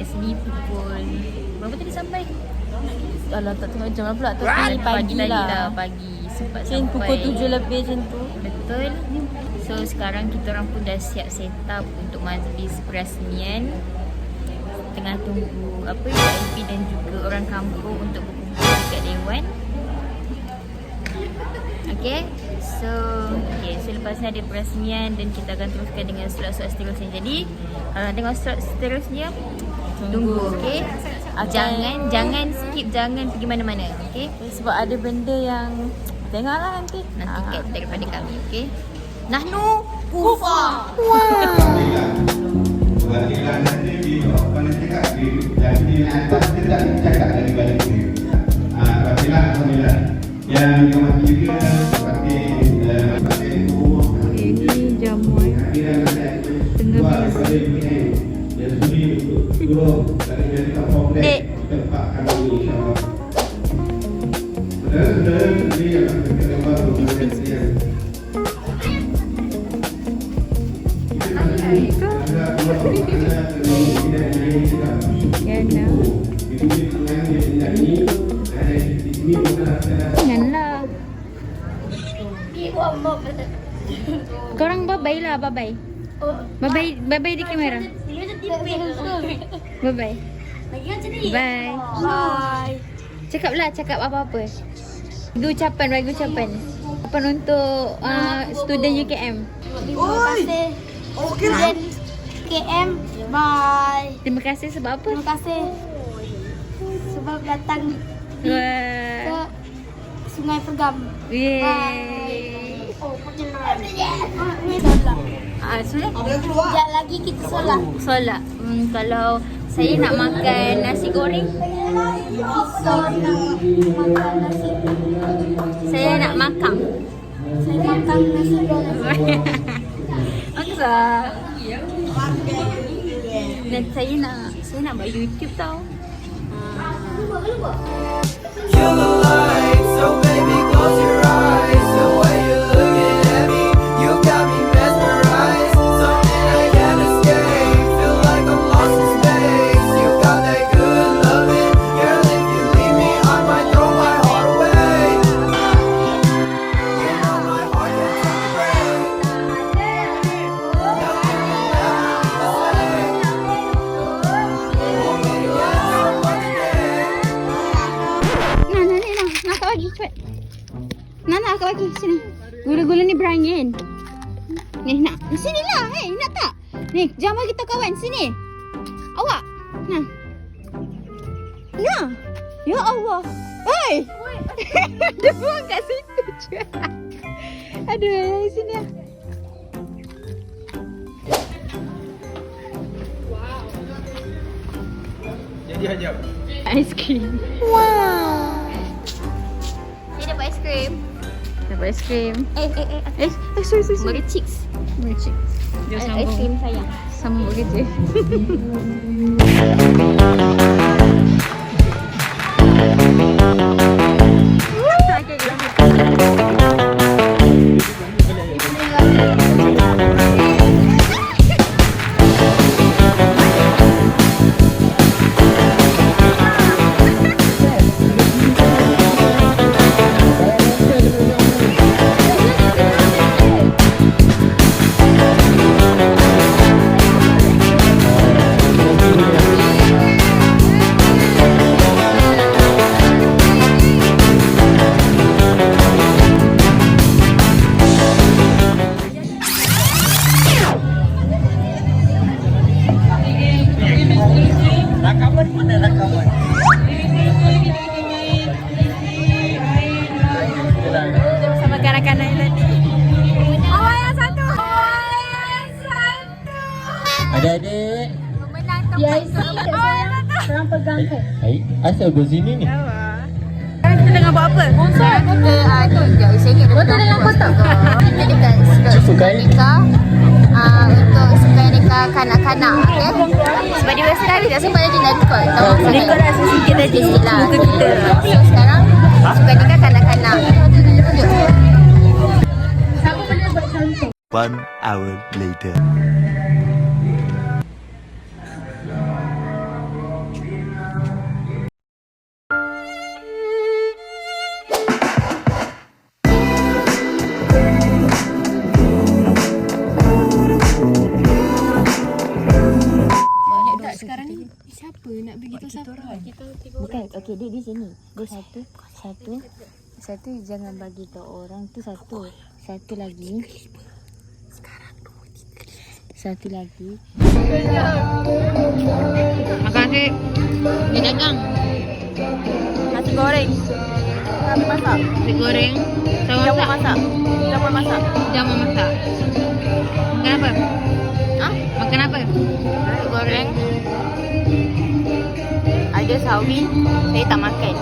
kat sini pukul berapa tadi sampai? Alah tak tengok jam lah pula. Tapi pagi lah. Pagi. Sempat Macam pukul 7 lebih macam tu. Betul. So sekarang kita orang pun dah siap set up untuk majlis perasmian. Tengah tunggu apa VIP dan juga orang kampung untuk berkumpul dekat Dewan. Okay. So lepas ni ada perasmian dan kita akan teruskan dengan slot-slot seterusnya. Jadi kalau nak tengok slot seterusnya tunggu, okay? Jangan skip, jangan pergi mana-mana, okay? Sebab ada benda yang tengoklah nanti kat daripada kami, okay? Nahnu Kufa. Perwakilan nanti di mana cakap jadi atas tidak cakap dari balik ini. Perwakilan alhamdulillah. Yang dihormati juga seperti ini jamuan tengah Dek. tempat kami insyaAllah. Saudara-saudara ini yang akan kita gambar Janganlah. Korang bye-bye lah, bye-bye. Bye-bye di kamera. Bye-bye. Bye. Cakap apa-apa. Bagi ucapan. Untuk student UKM. Terima kasih. Student UKM. Bye. Terima kasih sebab apa? Terima kasih sebab datang ke Wah. Sungai Pergam. Yeay. Sekejap lagi kita solat. Kalau saya nak makan nasi goreng, Kita nak makan nasi. saya nak makan. Saya makan nasi goreng. Maksa. Dan saya nak buat YouTube tau. Kill the lights, so baby close your eyes. The way you're looking at me, you got me mesmerized. Something I can't escape, feel like I'm lost in space. You got that good loving, girl. If you leave me, I might throw my heart away. You know my heart can take a break. Nothing will ever be the same. Hold me together once again. Nak kau bagi cepat. Nak kau bagi sini. Gula-gula ni berangin. Ni nak. Sini lah. Nak tak? Ni, jam kita kawan sini. Awak. Nah. Ya Allah. Hei. Dia buang kat situ je. Aduh, sini lah. Jadi hajab. Aiskrim. Wow. Saya dapat aiskrim. Dapat aiskrim. Sorry. Mericik. Dia sambung. Aiskrim sayang. Sambung kerja. Sama kanak-kanak yang tadi. Awak yang satu. Adik-adik. Pemenang Ya, tempat. isi seorang pegang ke? Asal bersini ni? Sekarang kita tengah buat apa? Sekarang kita tu je RM1 Betul dalam kotak? Kita dekat Sukai? nikah untuk sukai nikah kanak-kanak, okay? Sebab dia rasa tadi tak sempat lagi nak record. Rekod rasa sikit tadi muka kita. So sekarang sukai nikah kanak-kanak. Tunjuk. 1 hour later. Okey, dia di sini. Dia satu jangan bagi ke orang tu satu. Satu lagi. Satu lagi. Makan nasi. Ni dagang. Nasi goreng. Nasi masak. Nasi goreng. Sama masak. Campur masak. Jamu masak. Makan apa? Ah, Makan apa? nasi goreng. Ada sawi, saya tak makan.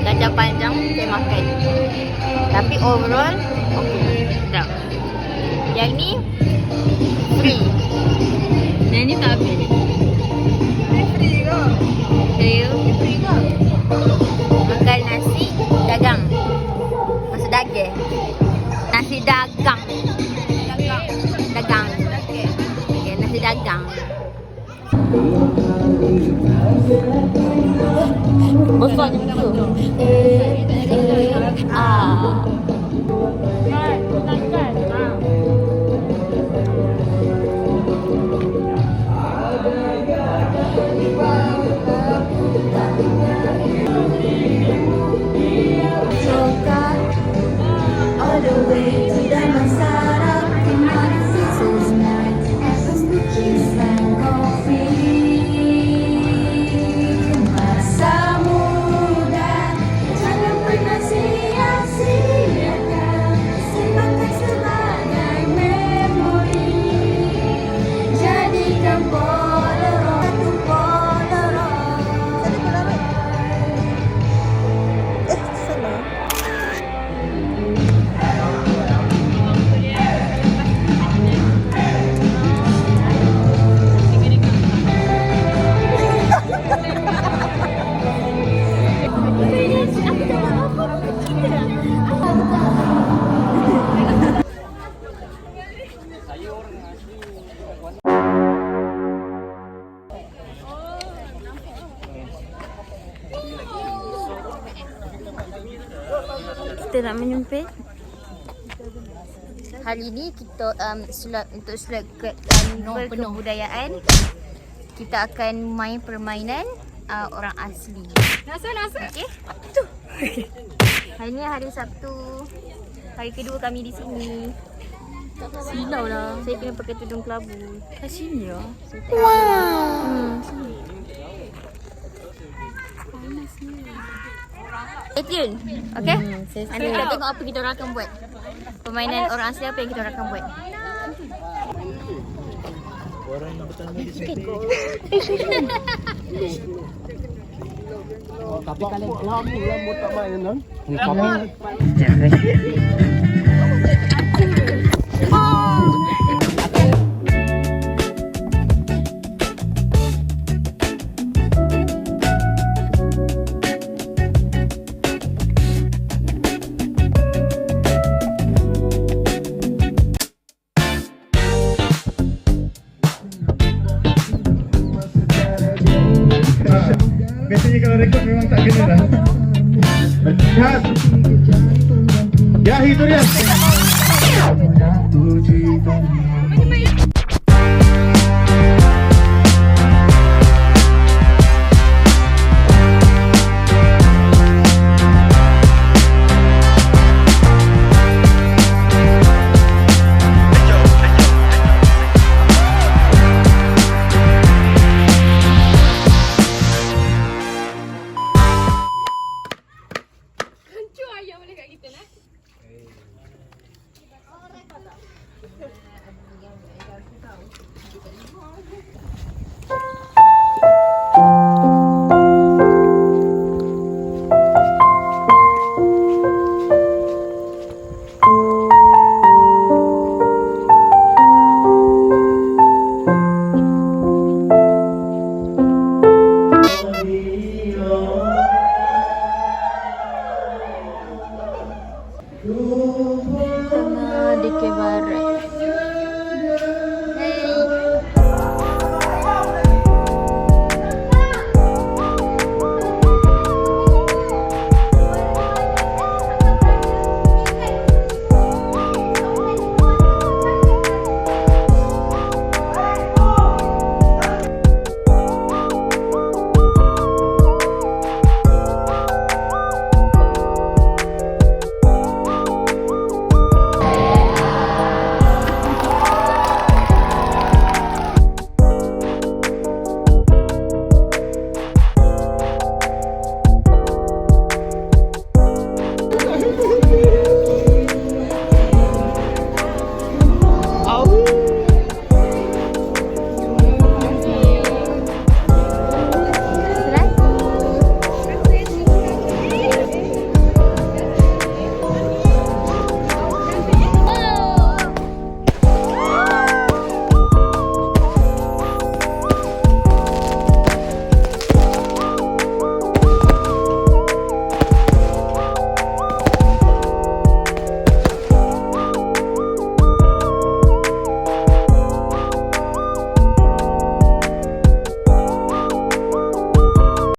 Kacang panjang saya makan. Tapi overall okey. Sedap. Yang ni free. Dan ni tak habis. Free ke? Free ke? Makan nasi dagang. Nasi daging. Nasi dagang. Dagang. Okay, nasi dagang. Besarnya muka. Kita nak menyempit. Hari ni kita untuk slot kebudayaan kita akan main permainan orang asli. Nasa. Okey. Hari ni hari Sabtu. Hari kedua kami di sini. Silau lah. Saya kena pakai tudung kelabu. Kat sini ya. Wow. Stay tune. Okay? Nanti kita tengok apa kita orang akan buat. Permainan orang asli apa yang kita orang akan buat. Orang yang pertama di sini. Tapi kalau lampu tak main kan? Biasanya kalau rekod memang tak kena dah. Lihat. Ya, itu dia. Tengah DK Barat.